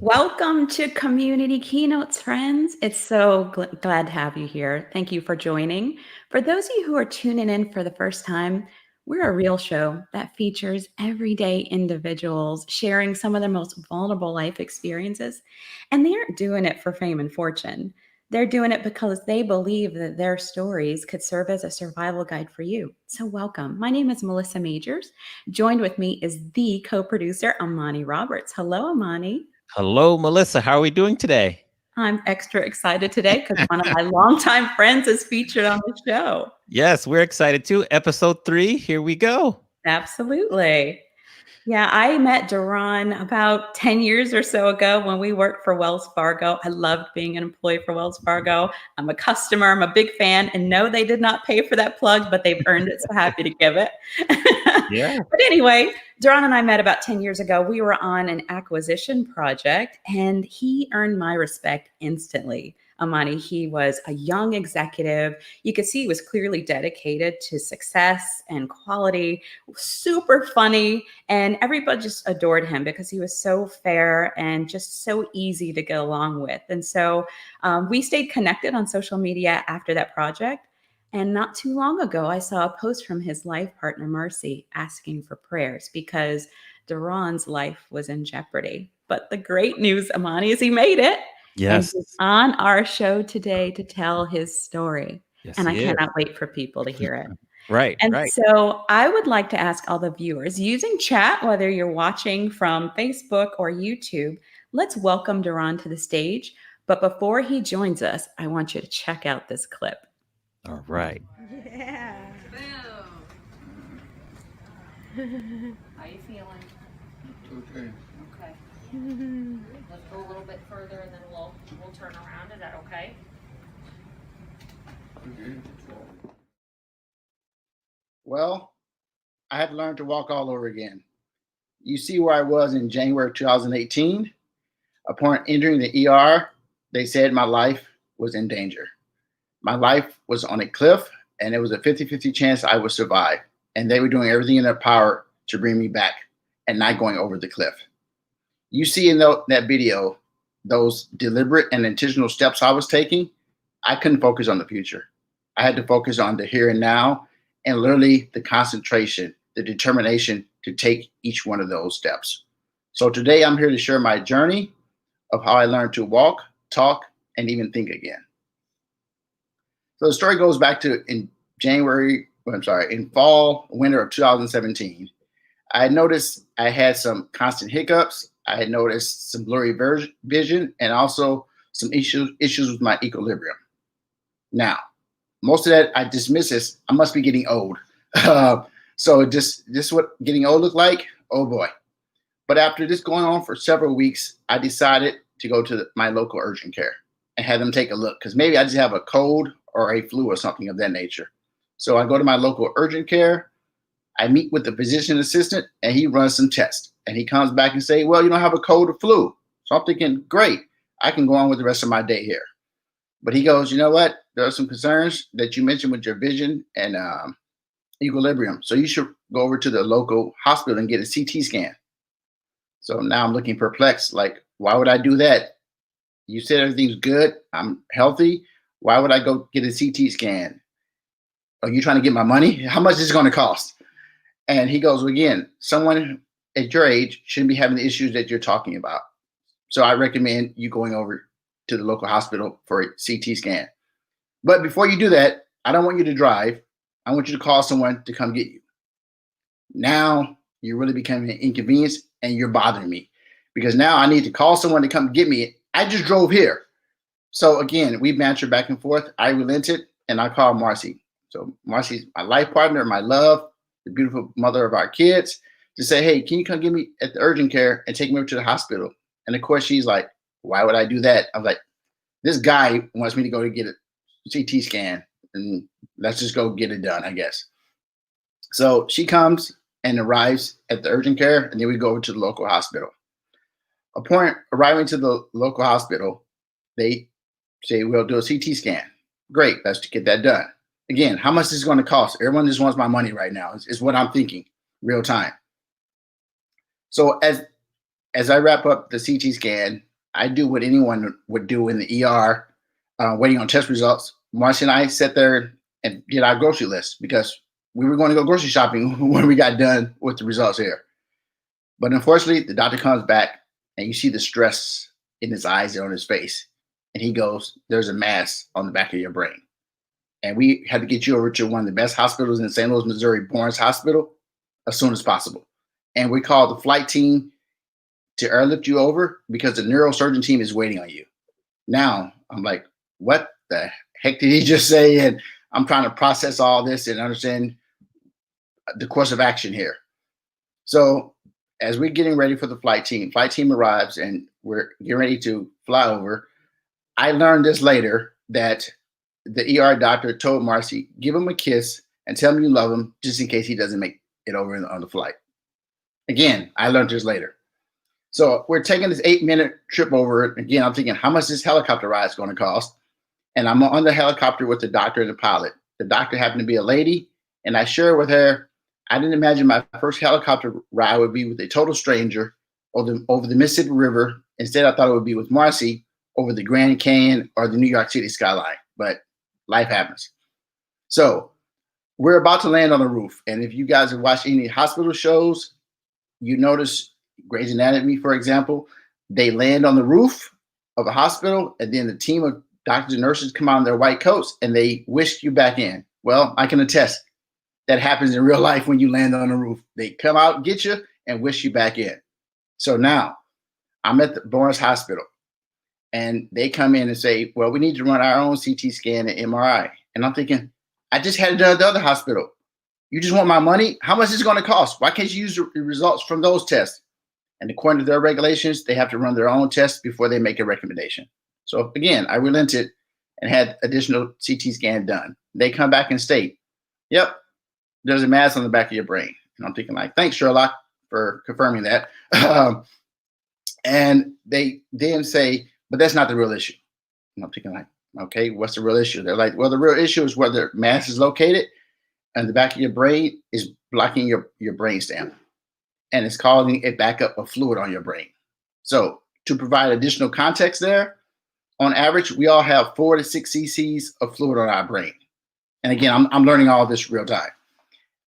Welcome to Community Keynotes, friends. It's so glad to have you here. Thank you for joining. For those of you who are tuning in for the first time, we're a real show that features everyday individuals sharing some of their most vulnerable life experiences. And they aren't doing it for fame and fortune. They're doing it because they believe that their stories could serve as a survival guide for you. So, welcome. My name is Melissa Majors. Joined with me is the co producer, Amani Roberts. Hello, Amani. Hello, Melissa. How are we doing today? I'm extra excited today because one of my longtime friends is featured on the show. Yes, we're excited too. Episode 3, here we go. Absolutely. Yeah, I met Darron about 10 years or so ago when we worked for Wells Fargo. I loved being an employee for Wells Fargo. I'm a customer, I'm a big fan, and no, they did not pay for that plug, but they've earned it, so happy to give it. Yeah. But anyway, Darron and I met about 10 years ago. We were on an acquisition project, and he earned my respect instantly. Amani, he was a young executive. You could see he was clearly dedicated to success and quality, super funny, and everybody just adored him because he was so fair and just so easy to get along with. And so we stayed connected on social media after that project. And not too long ago, I saw a post from his life partner, Mercy, asking for prayers because Darron's life was in jeopardy. But the great news, Amani, is he made it. And Yes. he's on our show today to tell his story. Yes, And I he is. cannot wait for people to hear it. Right, And right. so I would like to ask all the viewers using chat, whether you're watching from Facebook or YouTube, let's welcome Darron to the stage. But before he joins us, I want you to check out this clip. All right. Yeah. Boom. How you feeling? Okay. Okay. Let's go a little bit further and then we'll turn around. Is that okay? Okay. Well, I had to learn to walk all over again. You see where I was in January 2018. Upon entering the ER, they said my life was in danger. My life was on a cliff, and it was a 50-50 chance I would survive. And they were doing everything in their power to bring me back and not going over the cliff. You see in that video, those deliberate and intentional steps I was taking. I couldn't focus on the future. I had to focus on the here and now, and literally the concentration, the determination to take each one of those steps. So today I'm here to share my journey of how I learned to walk, talk, and even think again. So the story goes back to in fall, winter of 2017. I had noticed I had some constant hiccups. I had noticed some blurry vision and also some issues with my equilibrium. Now, most of that I dismiss as I must be getting old. So this is what getting old looked like. Oh boy. But after this going on for several weeks, I decided to go to my local urgent care and have them take a look because maybe I just have a cold or a flu or something of that nature. So I go to my local urgent care. I meet with the physician assistant and he runs some tests and he comes back and say, well, you don't have a cold or flu. So I'm thinking, great, I can go on with the rest of my day here. But he goes, you know what? There are some concerns that you mentioned with your vision and equilibrium. So you should go over to the local hospital and get a CT scan. So now I'm looking perplexed. Like, why would I do that? You said everything's good. I'm healthy. Why would I go get a CT scan? Are you trying to get my money? How much is it going to cost? And he goes, well, again, someone at your age shouldn't be having the issues that you're talking about. So I recommend you going over to the local hospital for a CT scan. But before you do that, I don't want you to drive. I want you to call someone to come get you. Now you're really becoming an inconvenience and you're bothering me because now I need to call someone to come get me. I just drove here. So again, we bantered back and forth. I relented and I called Marcy. So Marcy's my life partner, my love, the beautiful mother of our kids, to say, hey, can you come get me at the urgent care and take me over to the hospital? And of course, she's like, why would I do that? I'm like, this guy wants me to go to get a CT scan and let's just go get it done, I guess. So she comes and arrives at the urgent care and then we go over to the local hospital. Upon arriving to the local hospital, they say, we'll do a CT scan. Great, let's get that done. Again, how much is this going to cost? Everyone just wants my money right now, is what I'm thinking, real time. So as I wrap up the CT scan, I do what anyone would do in the ER, waiting on test results. Marcy and I sat there and did our grocery list because we were going to go grocery shopping when we got done with the results here. But unfortunately, the doctor comes back and you see the stress in his eyes and on his face. And he goes, there's a mass on the back of your brain. And we had to get you over to one of the best hospitals in St. Louis, Missouri, Barnes Hospital, as soon as possible. And we called the flight team to airlift you over because the neurosurgeon team is waiting on you. Now, I'm like, what the heck did he just say? And I'm trying to process all this and understand the course of action here. So as we're getting ready for the flight team arrives and we're getting ready to fly over. I learned this later that the ER doctor told Marcy, give him a kiss and tell him you love him just in case he doesn't make it over on the flight. Again, I learned this later. So we're taking this 8-minute trip over. Again, I'm thinking, how much this helicopter ride is going to cost? And I'm on the helicopter with the doctor and the pilot. The doctor happened to be a lady, and I shared with her, I didn't imagine my first helicopter ride would be with a total stranger over the Mississippi River. Instead, I thought it would be with Marcy over the Grand Canyon or the New York City skyline. But life happens. So we're about to land on the roof. And if you guys have watched any hospital shows, you notice Grey's Anatomy, for example, they land on the roof of a hospital, and then the team of doctors and nurses come out in their white coats and they whisk you back in. Well, I can attest that happens in real life when you land on the roof. They come out, get you, and whisk you back in. So now I'm at the Barnes Hospital, and they come in and say, well, we need to run our own CT scan and MRI. And I'm thinking, I just had it done at the other hospital. You just want my money? How much is it going to cost? Why can't you use the results from those tests? And according to their regulations, they have to run their own tests before they make a recommendation. So again, I relented and had additional CT scan done. They come back and state, yep, there's a mass on the back of your brain. And I'm thinking like, thanks, Sherlock, for confirming that. And they then say, but that's not the real issue. And I'm thinking like, okay, what's the real issue? They're like, well, the real issue is where the mass is located and the back of your brain is blocking your brain stem. And it's causing a backup of fluid on your brain. So to provide additional context there, on average, we all have 4 to 6 cc's of fluid on our brain. And again, I'm learning all this real time.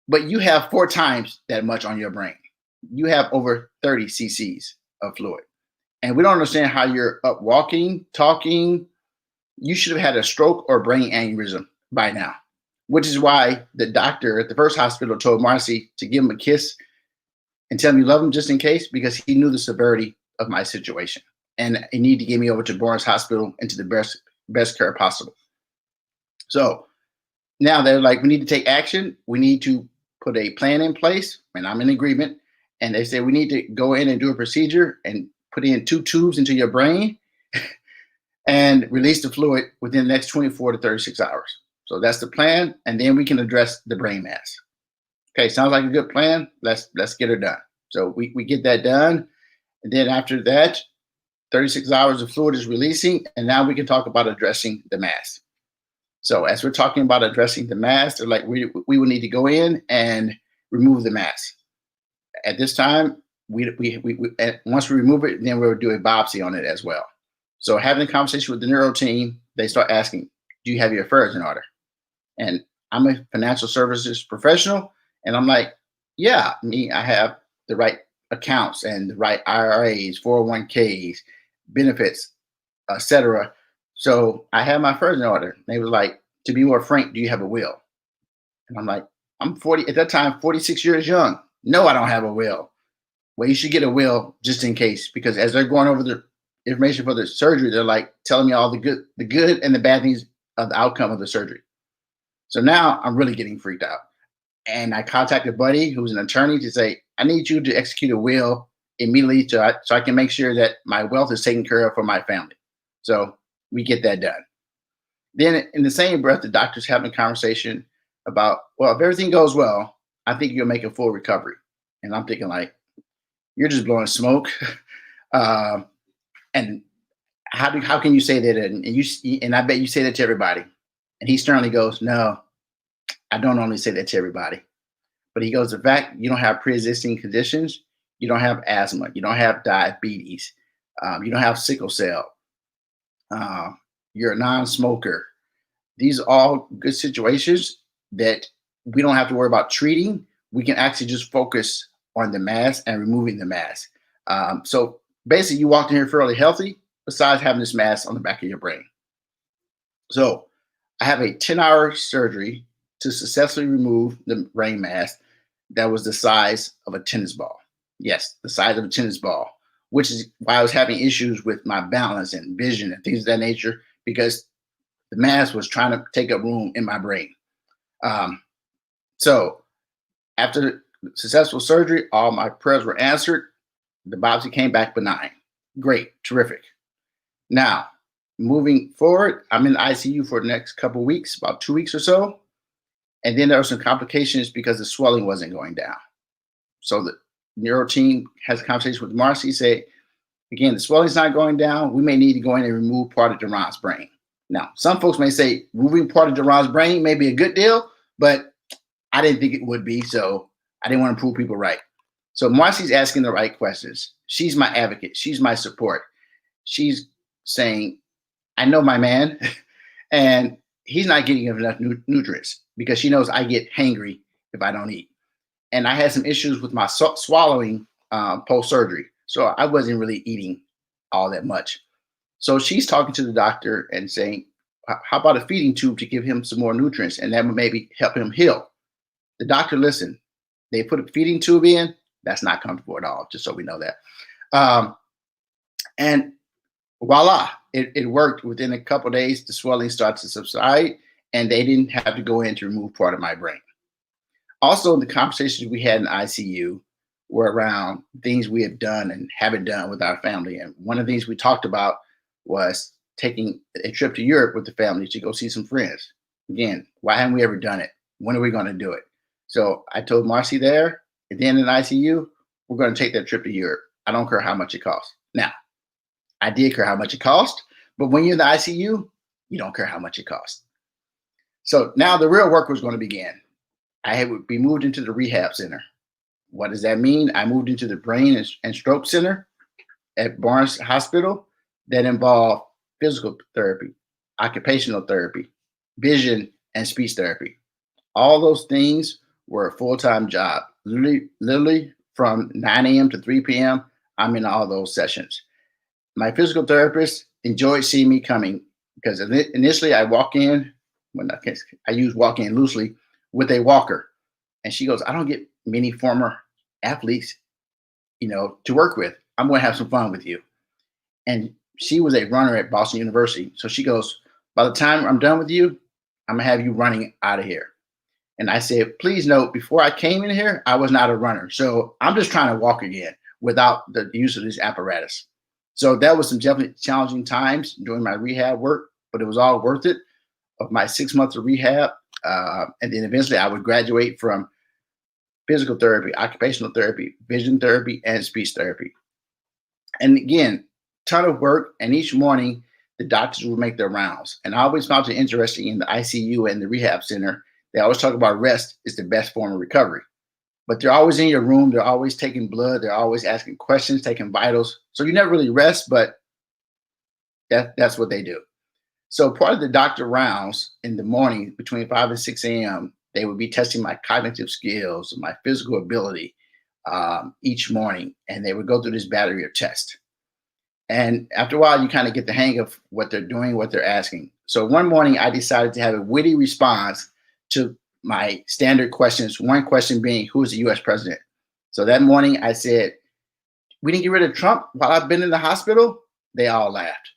But you have 4 times that much on your brain. You have over 30 cc's of fluid. And we don't understand how you're up walking, talking. You should have had a stroke or brain aneurysm by now, which is why the doctor at the first hospital told Marcy to give him a kiss and tell him you love him just in case, because he knew the severity of my situation. And he needed to get me over to Barnes Hospital and to the best care possible. So now they're like, we need to take action. We need to put a plan in place, and I'm in agreement. And they say we need to go in and do a procedure and put in 2 tubes into your brain and release the fluid within the next 24 to 36 hours. So that's the plan. And then we can address the brain mass. Okay, sounds like a good plan. Let's get it done. So we get that done. And then after that, 36 hours of fluid is releasing. And now we can talk about addressing the mass. So as we're talking about addressing the mass, they're like, we will need to go in and remove the mass. At this time, once we remove it, then we'll do a biopsy on it as well. So having a conversation with the neuro team, they start asking, do you have your affairs in order? And I'm a financial services professional. And I'm like, yeah, I have the right accounts and the right IRAs, 401ks, benefits, etc. So I have my affairs in order. And they were like, to be more frank, do you have a will? And I'm like, I'm 40 at that time, 46 years young. No, I don't have a will. Well, you should get a will just in case, because as they're going over the information for the surgery, they're like telling me all the good and the bad things of the outcome of the surgery. So now I'm really getting freaked out. And I contacted a buddy who's an attorney to say, I need you to execute a will immediately so I can make sure that my wealth is taken care of for my family. So we get that done. Then in the same breath, the doctor's having a conversation about, well, if everything goes well, I think you'll make a full recovery. And I'm thinking like, you're just blowing smoke. And how can you say that? And I bet you say that to everybody. And he sternly goes, no, I don't only say that to everybody. But he goes, the fact you don't have pre-existing conditions, you don't have asthma, you don't have diabetes, You don't have sickle cell. You're a non-smoker. These are all good situations that we don't have to worry about treating. We can actually just focus on the mass and removing the mass. So basically, you walked in here fairly healthy, besides having this mass on the back of your brain. So I have a 10-hour surgery to successfully remove the brain mass that was the size of a tennis ball. Yes, the size of a tennis ball, which is why I was having issues with my balance and vision and things of that nature, because the mass was trying to take up room in my brain. So after successful surgery, all my prayers were answered. The biopsy came back benign. Great, terrific. Now, moving forward, I'm in the ICU for the next couple of weeks, about 2 weeks or so. And then there were some complications because the swelling wasn't going down. So the neuro team has a conversation with Marcy, say, again, the swelling's not going down. We may need to go in and remove part of Darron's brain. Now, some folks may say removing part of Darron's brain may be a good deal, but I didn't think it would be, so I didn't want to prove people right. So Marcy's asking the right questions. She's my advocate. She's my support. She's saying, I know my man, and he's not getting enough nutrients because she knows I get hangry if I don't eat. And I had some issues with my swallowing post-surgery, so I wasn't really eating all that much. So she's talking to the doctor and saying, how about a feeding tube to give him some more nutrients, and that would maybe help him heal. The doctor listened. They put a feeding tube in. That's not comfortable at all, just so we know that. And voila, it worked. Within a couple of days, the swelling started to subside, and they didn't have to go in to remove part of my brain. Also, the conversations we had in ICU were around things we have done and haven't done with our family. And one of the things we talked about was taking a trip to Europe with the family to go see some friends. Again, why haven't we ever done it? When are we going to do it? So I told Marcy there, at the end of the ICU, we're going to take that trip to Europe. I don't care how much it costs. Now, I did care how much it cost, but when you're in the ICU, you don't care how much it costs. So now the real work was going to begin. I would be moved into the rehab center. What does that mean? I moved into the brain and stroke center at Barnes Hospital that involved physical therapy, occupational therapy, vision, and speech therapy. All those things were a full-time job. Literally from 9 a.m. to 3 p.m., I'm in all those sessions. My physical therapist enjoyed seeing me coming because initially I walk in, I use walk in loosely, with a walker. And she goes, I don't get many former athletes, to work with. I'm going to have some fun with you. And she was a runner at Boston University. So she goes, by the time I'm done with you, I'm going to have you running out of here. And I said, please note, before I came in here, I was not a runner. So I'm just trying to walk again without the use of this apparatus. So that was some definitely challenging times during my rehab work, but it was all worth it. Of my 6 months of rehab, and then eventually I would graduate from physical therapy, occupational therapy, vision therapy, and speech therapy. And again, ton of work. And each morning, the doctors would make their rounds. And I always found it interesting in the ICU and the rehab center. They always talk about rest is the best form of recovery. But they're always in your room. They're always taking blood. They're always asking questions, taking vitals. So you never really rest, but that's what they do. So part of the doctor rounds in the morning between 5 and 6 a.m., they would be testing my cognitive skills, my physical ability each morning. And they would go through this battery of tests. And after a while, you kind of get the hang of what they're doing, what they're asking. So one morning, I decided to have a witty response to my standard questions. One question being, who is the U.S. president? So that morning, I said, we didn't get rid of Trump while I've been in the hospital. They all laughed.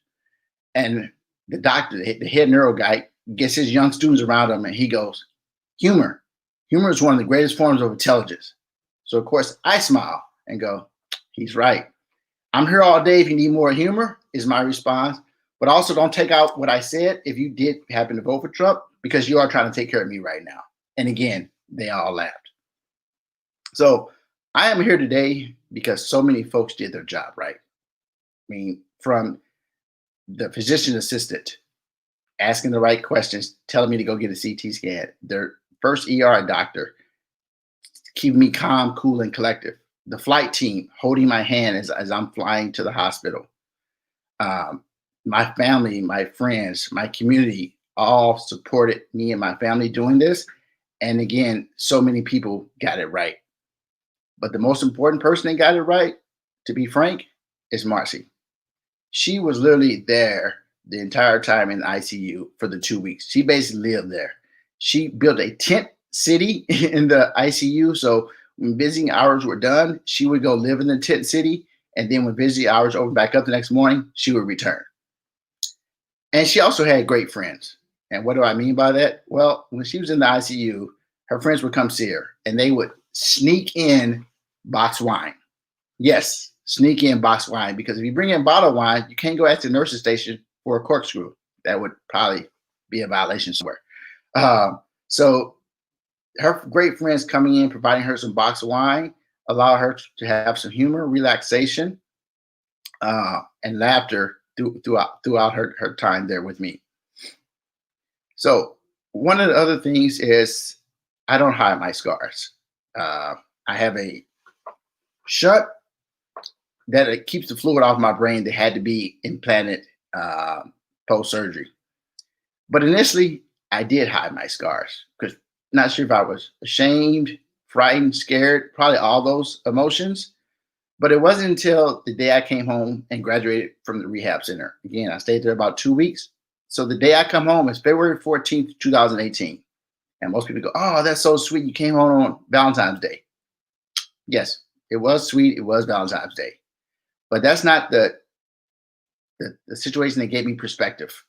And the doctor, the head neuro guy, gets his young students around him and he goes, humor. Humor is one of the greatest forms of intelligence. So, of course, I smile and go, he's right. I'm here all day if you need more humor, is my response. But also don't take out what I said if you did happen to vote for Trump, because you are trying to take care of me right now. And again, they all laughed. So I am here today because so many folks did their job right. I mean, from the physician assistant asking the right questions, telling me to go get a CT scan, their first ER doctor keeping me calm, cool, and collective, the flight team holding my hand as I'm flying to the hospital, My family, my friends, my community all supported me and my family doing this. And again, so many people got it right. But the most important person that got it right, to be frank, is Marcy. She was literally there the entire time in the ICU for the 2 weeks. She basically lived there. She built a tent city in the ICU. So when visiting hours were done, she would go live in the tent city. And then when visiting hours opened back up the next morning, she would return. And she also had great friends. And what do I mean by that? Well, when she was in the ICU, her friends would come see her and they would sneak in box wine. Yes, sneak in box wine, because if you bring in bottled wine, you can't go at the nurse's station for a corkscrew. That would probably be a violation somewhere. So her great friends coming in, providing her some box of wine, allow her to have some humor, relaxation, and laughter throughout her time there with me. So one of the other things is I don't hide my scars. I have a shunt that it keeps the fluid off my brain that had to be implanted post-surgery. But initially, I did hide my scars because not sure if I was ashamed, frightened, scared, probably all those emotions. But it wasn't until the day I came home and graduated from the rehab center. Again, I stayed there about 2 weeks. So the day I come home is February 14th, 2018. And most people go, oh, that's so sweet. You came home on Valentine's Day. Yes, it was sweet. It was Valentine's Day. But that's not the situation that gave me perspective.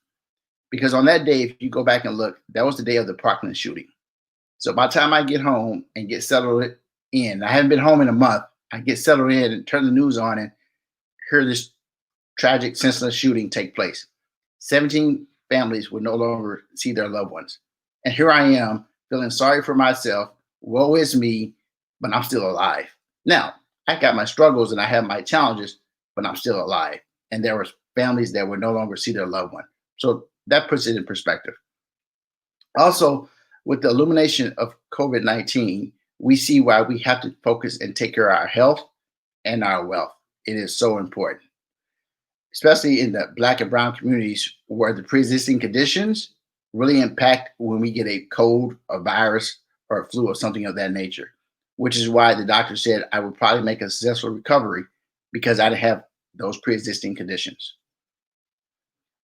Because on that day, if you go back and look, that was the day of the Parkland shooting. So by the time I get home and get settled in, I haven't been home in a month. I get settled in and turn the news on and hear this tragic, senseless shooting take place. 17 families would no longer see their loved ones. And here I am feeling sorry for myself. Woe is me, but I'm still alive. Now, I got my struggles and I have my challenges, but I'm still alive. And there were families that would no longer see their loved one. So that puts it in perspective. Also, with the illumination of COVID-19, we see why we have to focus and take care of our health and our wealth. It is so important, especially in the Black and brown communities where the pre-existing conditions really impact when we get a cold, a virus, or a flu or something of that nature, which is why the doctor said I would probably make a successful recovery because I didn't have those pre-existing conditions.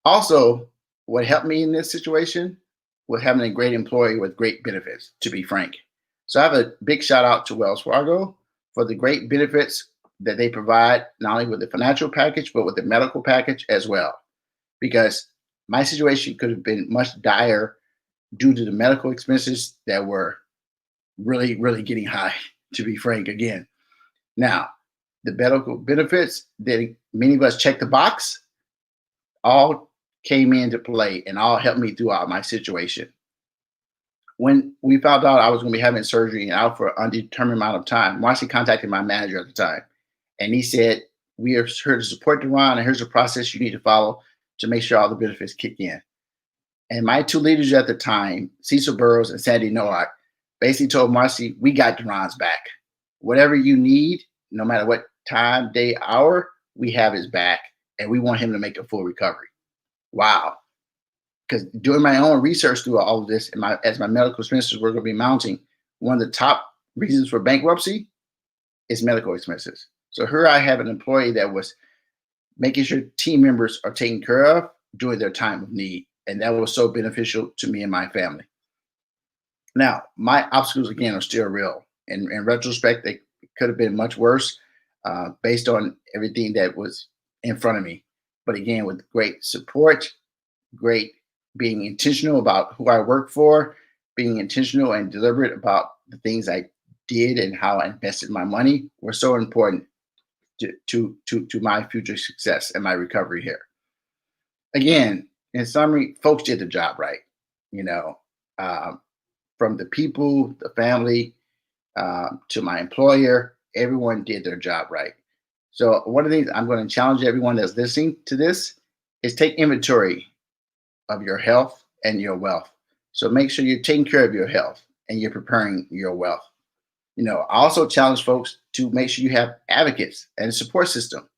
Also, what helped me in this situation was having a great employee with great benefits, to be frank. So I have a big shout out to Wells Fargo for the great benefits that they provide, not only with the financial package, but with the medical package as well. Because my situation could have been much dire due to the medical expenses that were really, really getting high, to be frank again. Now, the medical benefits that many of us check the box all came into play and all helped me throughout my situation. When we found out I was going to be having surgery and out for an undetermined amount of time, Marcy contacted my manager at the time, and he said, we are here to support Darron, and here's a process you need to follow to make sure all the benefits kick in. And my two leaders at the time, Cecil Burrows and Sandy Nowak, basically told Marcy, we got Darron's back. Whatever you need, no matter what time, day, hour, we have his back, and we want him to make a full recovery. Wow. Because doing my own research through all of this, and as my medical expenses were going to be mounting, one of the top reasons for bankruptcy is medical expenses. So here I have an employee that was making sure team members are taken care of during their time of need. And that was so beneficial to me and my family. Now, my obstacles, again, are still real. In retrospect, they could have been much worse based on everything that was in front of me. But again, with great support, great being intentional about who I work for, being intentional and deliberate about the things I did and how I invested my money were so important to my future success and my recovery here. Again, in summary, folks did the job right. From the people, the family, to my employer, everyone did their job right. So one of the things I'm going to challenge everyone that's listening to this is take inventory of your health and your wealth. So make sure you're taking care of your health and you're preparing your wealth. I also challenge folks to make sure you have advocates and a support system.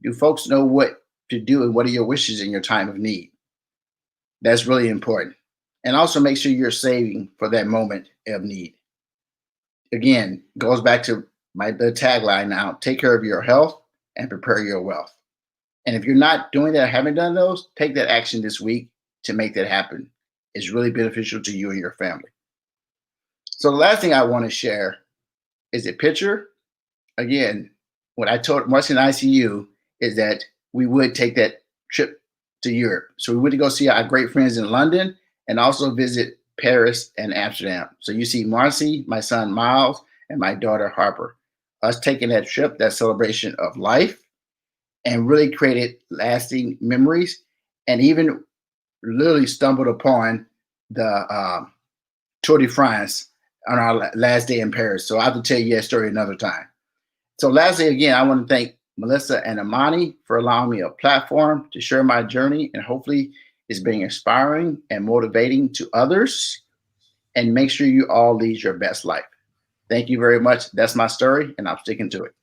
Do folks know what to do and what are your wishes in your time of need. That's really important. And also make sure you're saving for that moment of need. Again, goes back to the tagline now, take care of your health and prepare your wealth. And if you're not doing that, haven't done those, take that action this week to make that happen. It's really beneficial to you and your family. So the last thing I want to share is a picture. Again, what I told Marcy in ICU is that we would take that trip to Europe. So we would go see our great friends in London and also visit Paris and Amsterdam. So you see Marcy, my son Miles, and my daughter Harper, us taking that trip, that celebration of life, and really created lasting memories, and even literally stumbled upon the Tour de France on our last day in Paris. So I have to tell you that story another time. So lastly, again, I want to thank Melissa and Amani for allowing me a platform to share my journey, and hopefully it's being inspiring and motivating to others. And make sure you all lead your best life. Thank you very much. That's my story, and I'm sticking to it.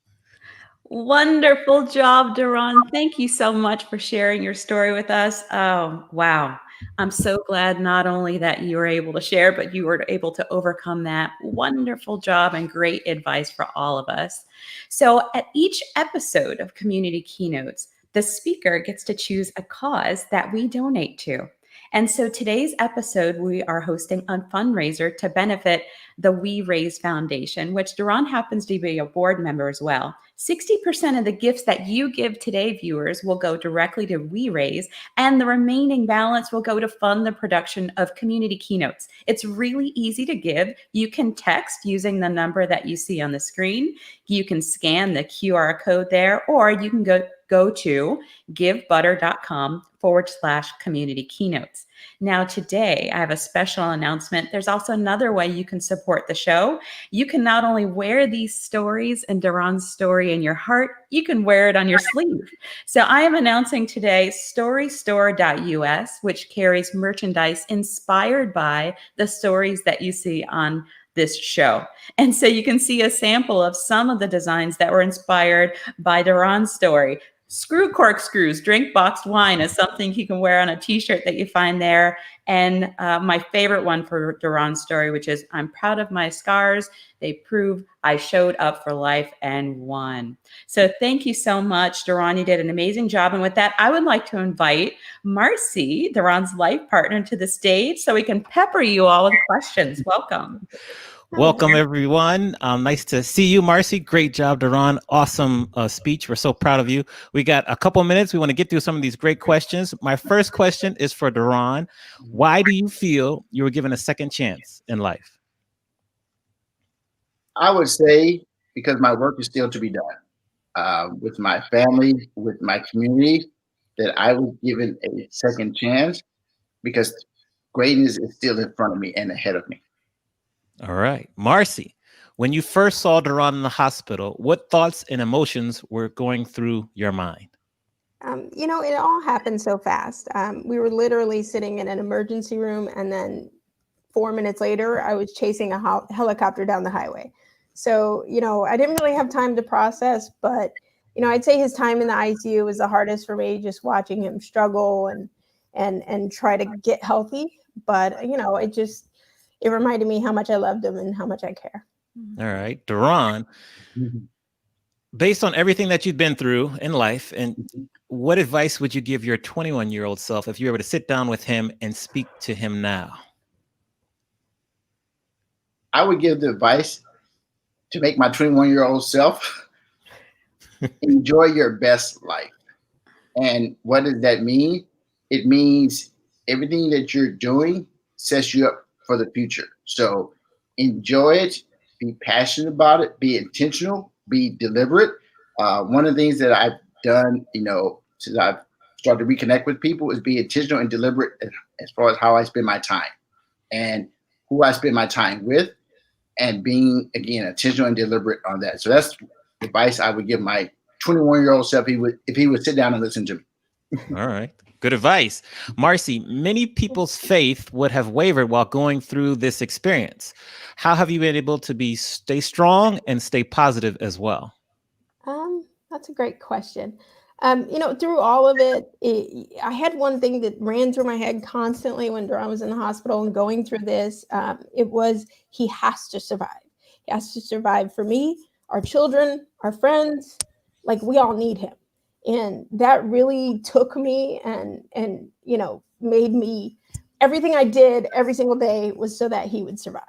Wonderful job, Darron. Thank you so much for sharing your story with us. Oh, wow. I'm so glad not only that you were able to share, but you were able to overcome that. Wonderful job and great advice for all of us. So at each episode of Community Keynotes, the speaker gets to choose a cause that we donate to. And so today's episode, we are hosting a fundraiser to benefit the We Raise Foundation, which Darron happens to be a board member as well. 60% of the gifts that you give today, viewers, will go directly to We Raise, and the remaining balance will go to fund the production of Community Keynotes. It's really easy to give. You can text using the number that you see on the screen. You can scan the QR code there, or you can go to givebutter.com/community keynotes. Now, today I have a special announcement. There's also another way you can support the show. You can not only wear these stories and Darron's story in your heart, you can wear it on your sleeve. So I am announcing today storystore.us, which carries merchandise inspired by the stories that you see on this show. And so you can see a sample of some of the designs that were inspired by Darron's story. Screw corkscrews, drink boxed wine is something you can wear on a t-shirt that you find there. And my favorite one for Darron's story, which is, I'm proud of my scars. They prove I showed up for life and won. So thank you so much, Darron. You did an amazing job. And with that, I would like to invite Marcy, Darron's life partner, to the stage so we can pepper you all with questions. Welcome. Welcome, everyone. Nice to see you, Marcy. Great job, Darron. Awesome speech. We're so proud of you. We got a couple minutes. We want to get through some of these great questions. My first question is for Darron. Why do you feel you were given a second chance in life? I would say because my work is still to be done with my family, with my community, that I was given a second chance because greatness is still in front of me and ahead of me. All right. Marcy, when you first saw Darron in the hospital, what thoughts and emotions were going through your mind? It all happened so fast. We were literally sitting in an emergency room, and then 4 minutes later, I was chasing a helicopter down the highway. So, I didn't really have time to process, but, I'd say his time in the ICU was the hardest for me, just watching him struggle and try to get healthy. But, it reminded me how much I loved him and how much I care. All right. Darron, based on everything that you've been through in life, and what advice would you give your 21-year-old self if you were able to sit down with him and speak to him now? I would give the advice to make my 21-year-old self enjoy your best life. And what does that mean? It means everything that you're doing sets you up for the future. So enjoy it, be passionate about it, be intentional, be deliberate. One of the things that I've done, since I've started to reconnect with people is be intentional and deliberate as far as how I spend my time and who I spend my time with, and being, again, intentional and deliberate on that. So that's the advice I would give my 21-year-old self if he would sit down and listen to me. All right. Good advice. Marcy, many people's faith would have wavered while going through this experience. How have you been able to stay strong and stay positive as well? That's a great question. Through all of it, I had one thing that ran through my head constantly when Darron was in the hospital and going through this. It was, he has to survive. He has to survive for me, our children, our friends. Like, we all need him. And that really took me and made me, everything I did every single day was so that he would survive.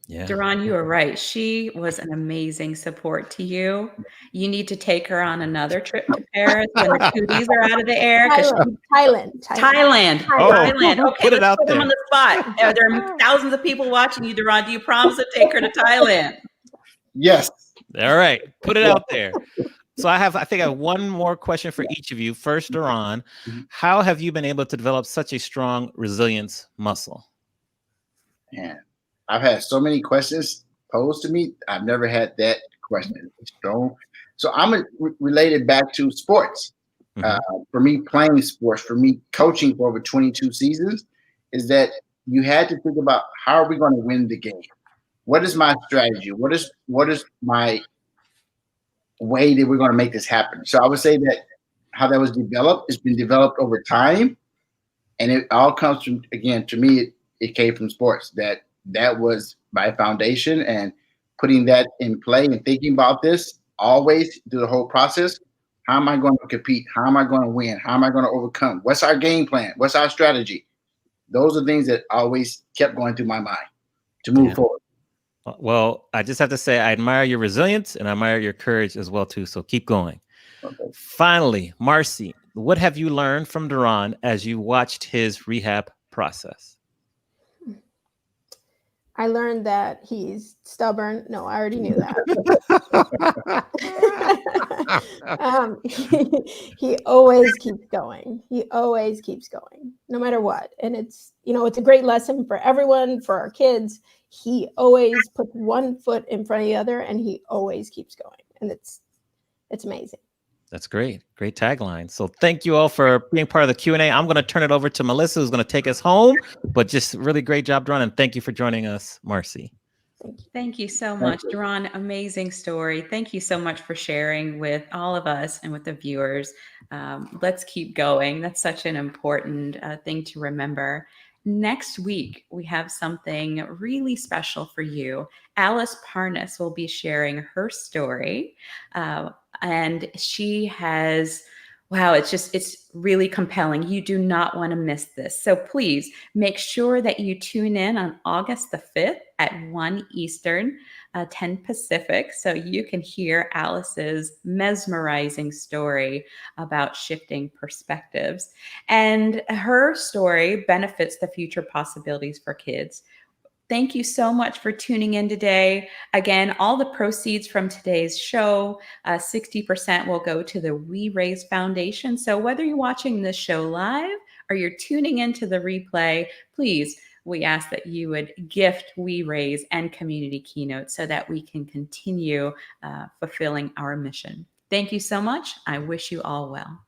Yeah. Darron, you are right. She was an amazing support to you. You need to take her on another trip to Paris when the cooties are out of the air. Thailand. Thailand. Okay, Put it let's out put them there. on the spot. There are thousands of people watching you, Darron. Do you promise to take her to Thailand? Yes. All right, put it out there. So I think I have one more question for each of you. First, Darron, how have you been able to develop such a strong resilience muscle? Man, I've had so many questions posed to me. I've never had that question. Strong. So I'm related back to sports. For me, playing sports, for me, coaching for over 22 seasons, is that you had to think about, how are we going to win the game? What is my strategy? What is my way that we're going to make this happen? So I would say that how that was developed, it's been developed over time, and it all comes from, again, to me, it came from sports. That was my foundation, and putting that in play and thinking about this always through the whole process. How am I going to compete? How am I going to win? How am I going to overcome? What's our game plan? What's our strategy? Those are things that always kept going through my mind to move forward. Well, I just have to say, I admire your resilience and I admire your courage as well, too. So keep going. Okay. Finally, Marcy, what have you learned from Darron as you watched his rehab process? I learned that he's stubborn. No, I already knew that. He always keeps going. He always keeps going, no matter what. And it's a great lesson for everyone, for our kids. He always puts one foot in front of the other, and he always keeps going. And it's amazing. That's great. Great tagline. So thank you all for being part of the Q&A. I'm going to turn it over to Melissa, who's going to take us home. But just really great job, Darron. And thank you for joining us, Marcy. Thank you so much, Darron. Amazing story. Thank you so much for sharing with all of us and with the viewers. Let's keep going. That's such an important thing to remember. Next week, we have something really special for you. Alice Parnas will be sharing her story. And she has, wow, it's really compelling. You do not want to miss this. So please make sure that you tune in on August the 5th at 1 Eastern, 10 Pacific, so you can hear Alice's mesmerizing story about shifting perspectives. And her story benefits the future possibilities for kids. Thank you so much for tuning in today. Again, all the proceeds from today's show, 60% will go to the We Raise Foundation. So whether you're watching this show live or you're tuning into the replay, please, we ask that you would gift We Raise and Community Keynotes so that we can continue fulfilling our mission. Thank you so much. I wish you all well.